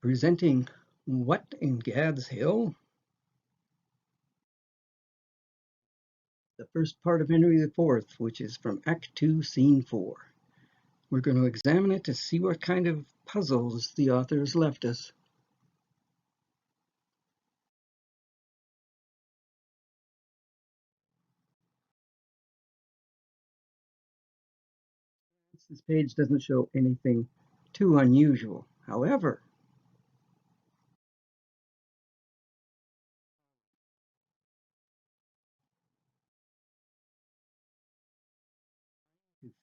Presenting What in Gad's Hill? The first part of Henry IV, which is from Act 2, Scene 4. We're going to examine it to see what kind of puzzles the author has left us. This page doesn't show anything too unusual. However,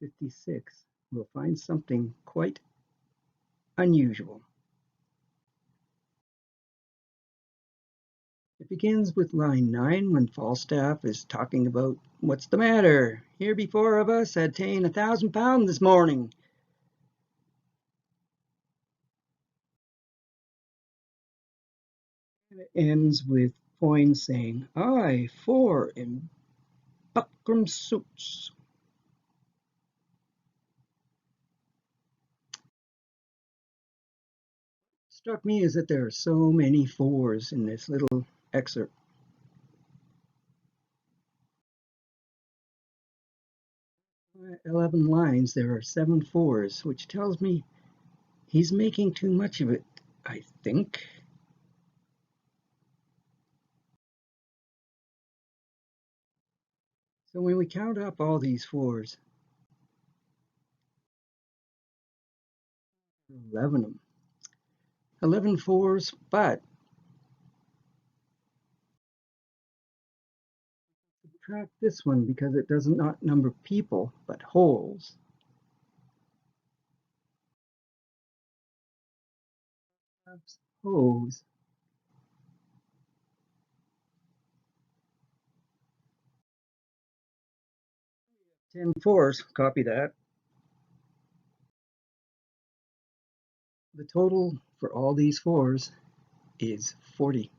56, we'll find something quite unusual. It begins with line 9 when Falstaff is talking about what's the matter. Here before of us had ta'en £1,000 this morning. And it ends with Foyne saying, "Aye, 4 in buckram suits." Struck me is that there are so many 4s in this little excerpt. Uh, 11 lines, there are 7 4s, which tells me he's making too much of it, I think. So when we count up all these 4s, 11 of them, 11 4s, but subtract this one because it does not number people, but holes. Hose. Ten 4s, copy that. The total for all these 4s is 40.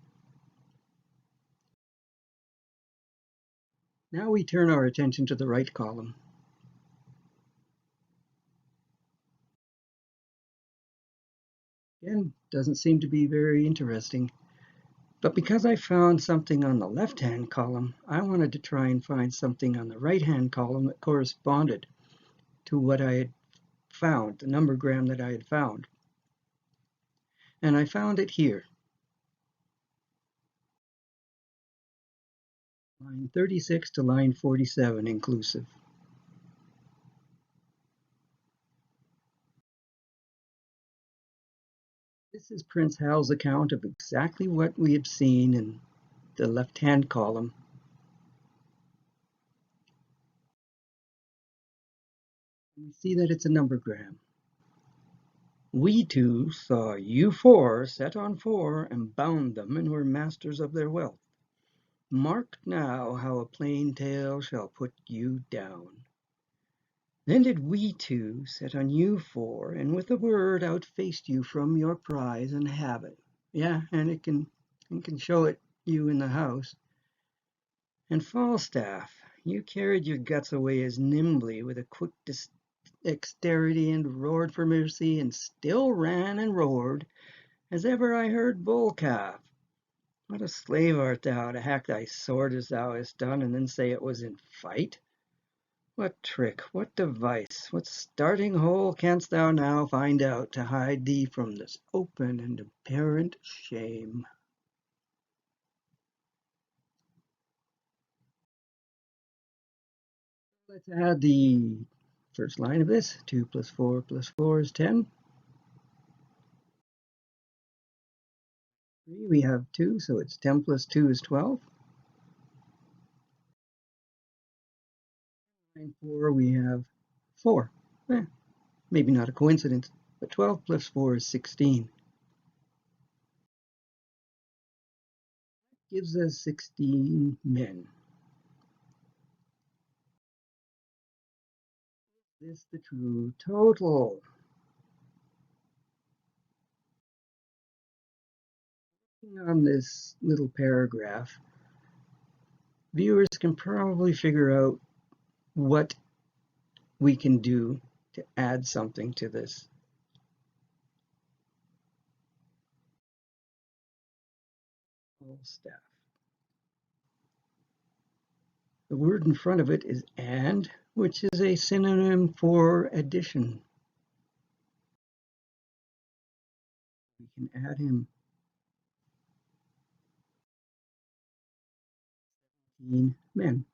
Now we turn our attention to the right column. Again, doesn't seem to be very interesting. But because I found something on the left-hand column, I wanted to try and find something on the right-hand column that corresponded to what I had found, the numbergram that I had found. And I found it here. Line 36 to line 47 inclusive. This is Prince Hal's account of exactly what we had seen in the left-hand column. We see that it's a numbergram. We two saw you 4 set on 4 and bound them and were masters of their wealth. Mark now how a plain tale shall put you down. Then did we two set on you 4 and with a word outfaced you from your prize and habit. Yeah, and it can show it you in the house. And Falstaff, you carried your guts away as nimbly with a quick dexterity and roared for mercy and still ran and roared as ever I heard bull calf. What a slave art thou to hack thy sword as thou hast done and then say it was in fight? What trick, what device, what starting hole canst thou now find out to hide thee from this open and apparent shame? Let's add the first line of this. 2 plus 4 plus 4 is 10. 3, we have 2, so it's 10 plus 2 is 12. Line 4, we have 4. Maybe not a coincidence, but 12 plus 4 is 16. Gives us 16 men. Is this the true total? On this little paragraph, viewers can probably figure out what we can do to add something to this. Falstaff. The word in front of it is and, which is a synonym for addition. We can add him 17 men.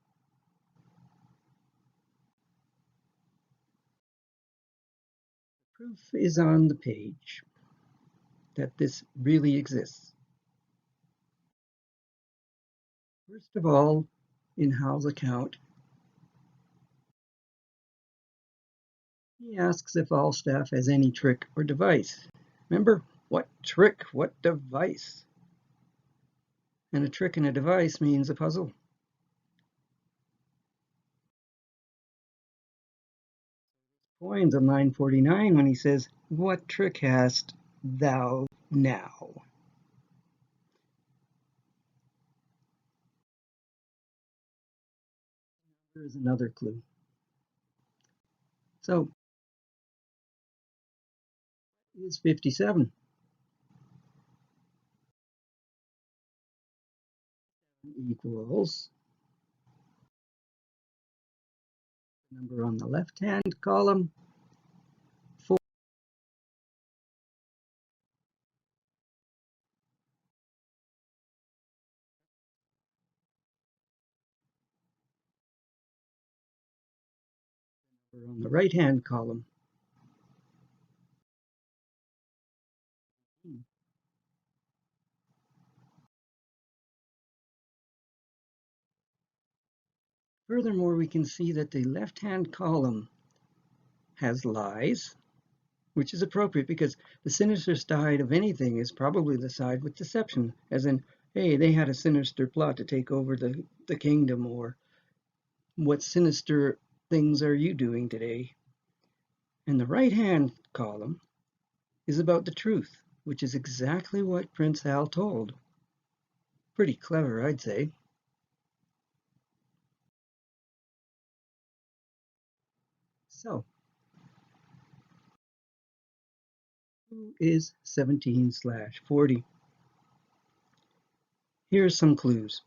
Proof is on the page that this really exists. First of all, in Hal's account, he asks if Falstaff has any trick or device. Remember, what trick, what device? And a trick and a device means a puzzle. Points on line 49 when he says, "What trick hast thou now?" Here's another clue. So, is 57 equals the number on the left-hand column, 4. On the right-hand column. Furthermore, we can see that the left-hand column has lies, which is appropriate because the sinister side of anything is probably the side with deception, as in, hey, they had a sinister plot to take over the kingdom, or what sinister things are you doing today? And the right-hand column is about the truth, which is exactly what Prince Hal told. Pretty clever, I'd say. So, who is 17/40? Here's some clues.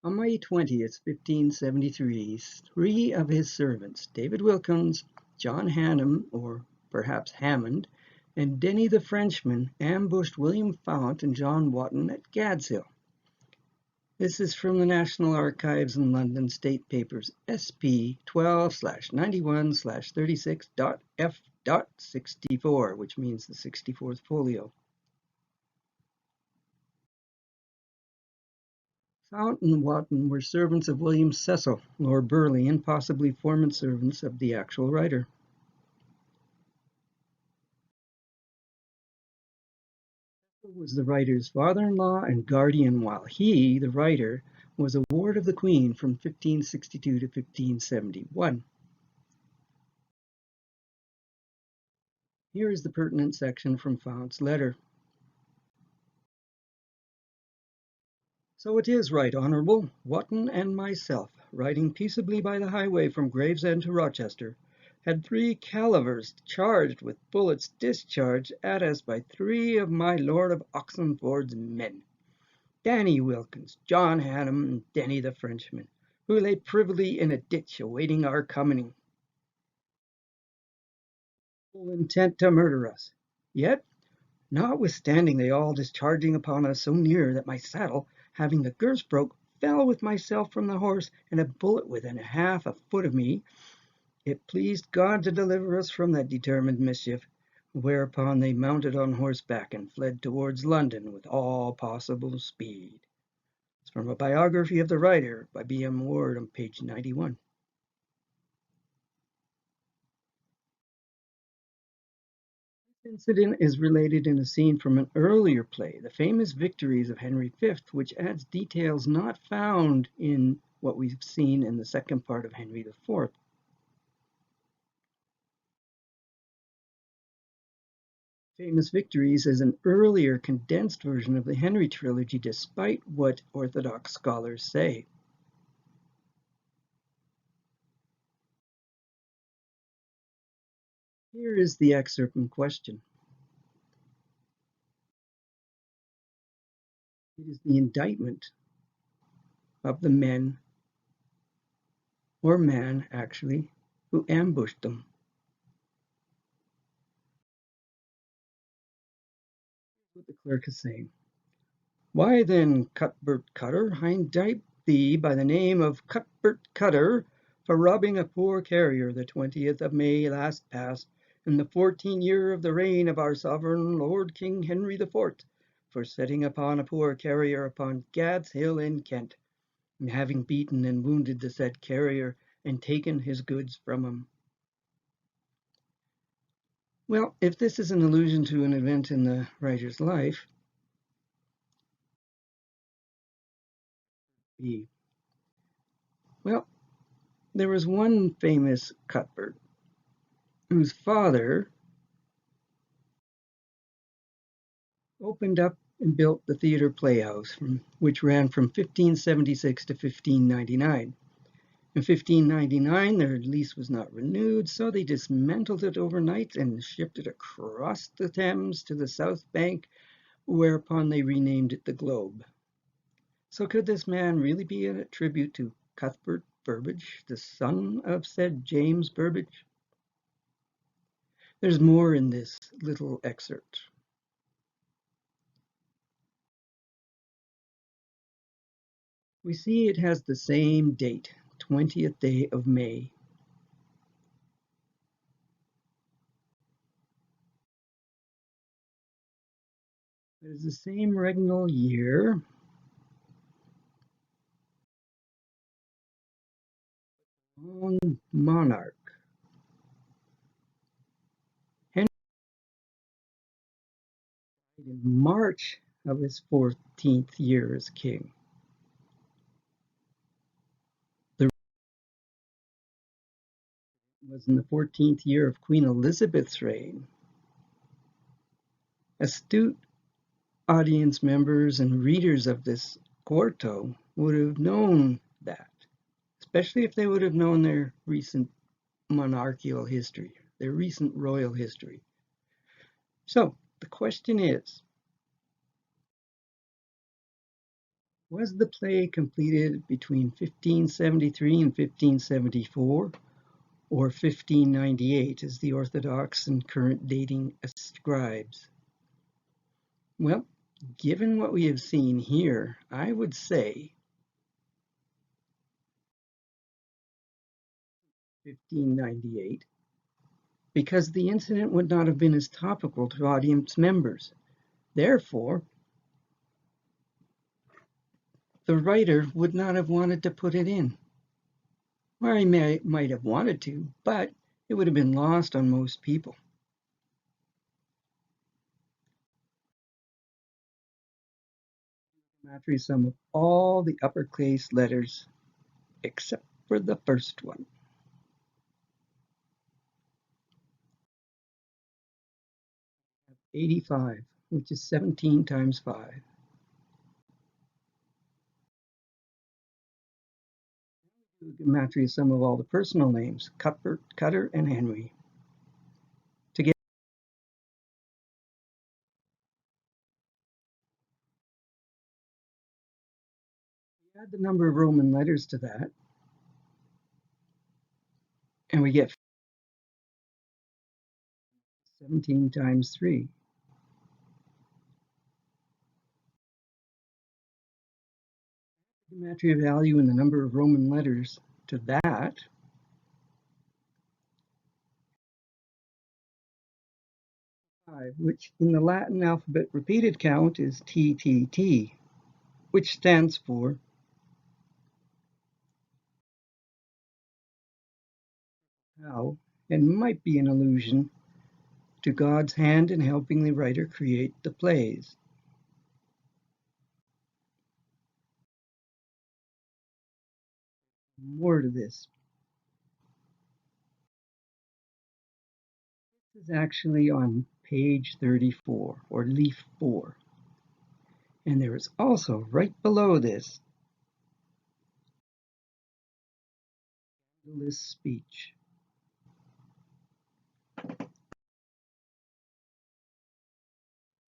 On May 20th, 1573, 3 of his servants, David Wilkins, John Hannum, or perhaps Hammond, and Denny the Frenchman, ambushed William Fount and John Wotton at Gadshill. This is from the National Archives in London State Papers SP 12/91/36.F.64, which means the 64th folio. Fount and Wotton were servants of William Cecil, Lord Burleigh, and possibly former servants of the actual writer. Cecil was the writer's father-in-law and guardian, while he, the writer, was a ward of the Queen from 1562 to 1571. Here is the pertinent section from Fount's letter. So it is, right honourable, Wotton and myself, riding peaceably by the highway from Gravesend to Rochester, had 3 calivers charged with bullets discharged at us by 3 of my Lord of Oxenford's men, Danny Wilkins, John Hannum, and Denny the Frenchman, who lay privily in a ditch awaiting our coming, full intent to murder us. Yet, notwithstanding they all discharging upon us so near that my saddle, having the girths broke, fell with myself from the horse, and a bullet within half a foot of me, it pleased God to deliver us from that determined mischief, whereupon they mounted on horseback and fled towards London with all possible speed. It's from a biography of the writer by B.M. Ward on page 91. This incident is related in a scene from an earlier play, The Famous Victories of Henry V, which adds details not found in what we've seen in the second part of Henry IV. Famous Victories is an earlier condensed version of the Henry trilogy, despite what Orthodox scholars say. Here is the excerpt in question. It is the indictment of the men, or man actually, who ambushed them. What the clerk is saying. Why then, Cuthbert Cutter, I indict thee by the name of Cuthbert Cutter for robbing a poor carrier the 20th of May last past, in the 14th year of the reign of our sovereign Lord King Henry the Fourth, for setting upon a poor carrier upon Gad's Hill in Kent, and having beaten and wounded the said carrier, and taken his goods from him. Well, if this is an allusion to an event in the writer's life, B. Well, there was one famous Cuthbert whose father opened up and built the Theatre Playhouse, which ran from 1576 to 1599. In 1599, their lease was not renewed, so they dismantled it overnight and shipped it across the Thames to the South Bank, whereupon they renamed it the Globe. So could this man really be a tribute to Cuthbert Burbage, the son of said James Burbage? There's more in this little excerpt. We see it has the same date, 20th day of May. It is the same regnal year. Monarch. Henry died in March of his 14th year as king. The was in the 14th year of Queen Elizabeth's reign. Astute audience members and readers of this quarto would have known that, especially if they would have known their recent monarchical history, their recent royal history. So the question is, was the play completed between 1573 and 1574, or 1598, as the orthodox and current dating ascribes? Well, given what we have seen here, I would say 1598, because the incident would not have been as topical to audience members. Therefore, the writer would not have wanted to put it in. Or he might have wanted to, but it would have been lost on most people. Gematria sum of all the uppercase letters except for the first one. 85, which is 17 times 5. Gematria sum of all the personal names, Cuthbert, Cutter, and Henry. Together, we add the number of Roman letters to that, and we get 17 times 3. Gematria value and the number of Roman letters to that, which in the Latin alphabet repeated count is TTT, which stands for Hal, and might be an allusion to God's hand in helping the writer create the plays. More to this. This is actually on page 34, or leaf 4. And there is also, right below this, this speech.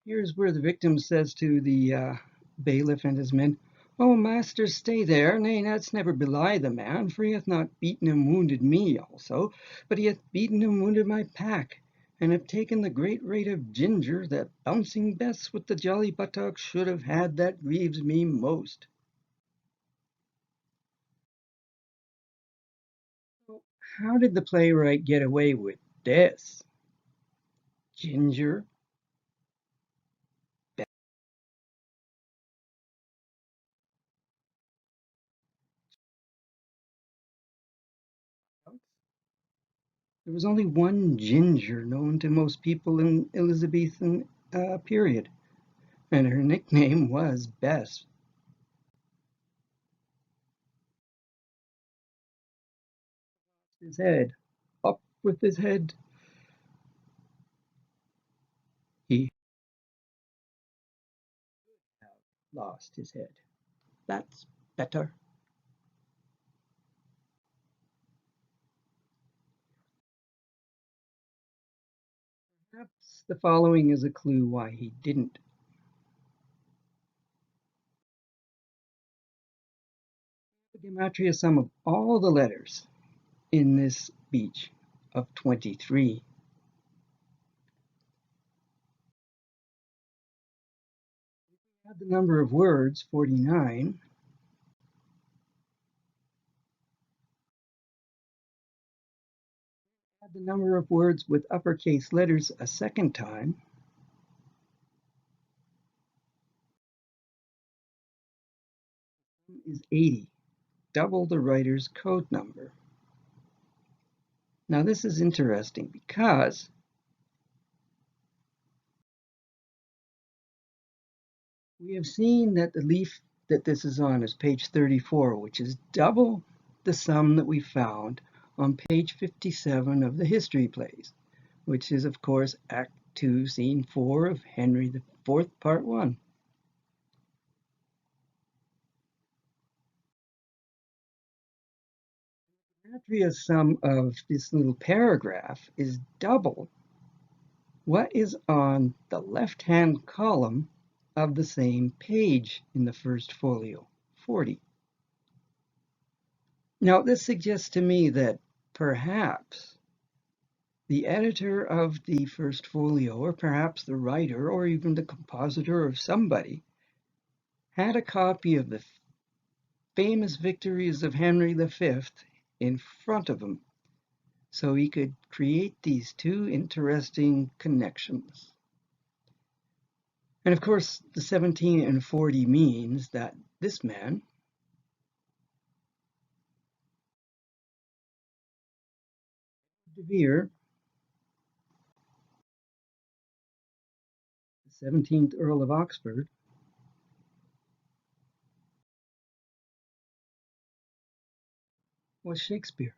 Here's where the victim says to the Bailiff and his men. "Oh, master, stay there. Nay, that's never belie the man, for he hath not beaten and wounded me also, but he hath beaten and wounded my pack, and have taken the great rate of Ginger, that bouncing Bess with the jolly buttocks should have had, that grieves me most." How did the playwright get away with this? Ginger, there was only one Ginger known to most people in Elizabethan period, and her nickname was Bess. His head, up with his head. He lost his head. That's better. Perhaps the following is a clue why he didn't. The gematria sum of all the letters in this speech of 23. Add the number of words, 49. Add the number of words with uppercase letters a second time. Is 80, double the writer's code number. Now this is interesting because we have seen that the leaf that this is on is page 34, which is double the sum that we found on page 57 of the history plays, which is of course Act 2, Scene 4 of Henry IV, Part 1. The sum of this little paragraph is double what is on the left-hand column of the same page in the first folio, 40. Now, this suggests to me that perhaps the editor of the first folio, or perhaps the writer, or even the compositor of somebody, had a copy of the famous victories of Henry V in front of him, so he could create these two interesting connections. And of course, the 17 and 40 means that this man De Vere, the 17th Earl of Oxford, was Shakespeare.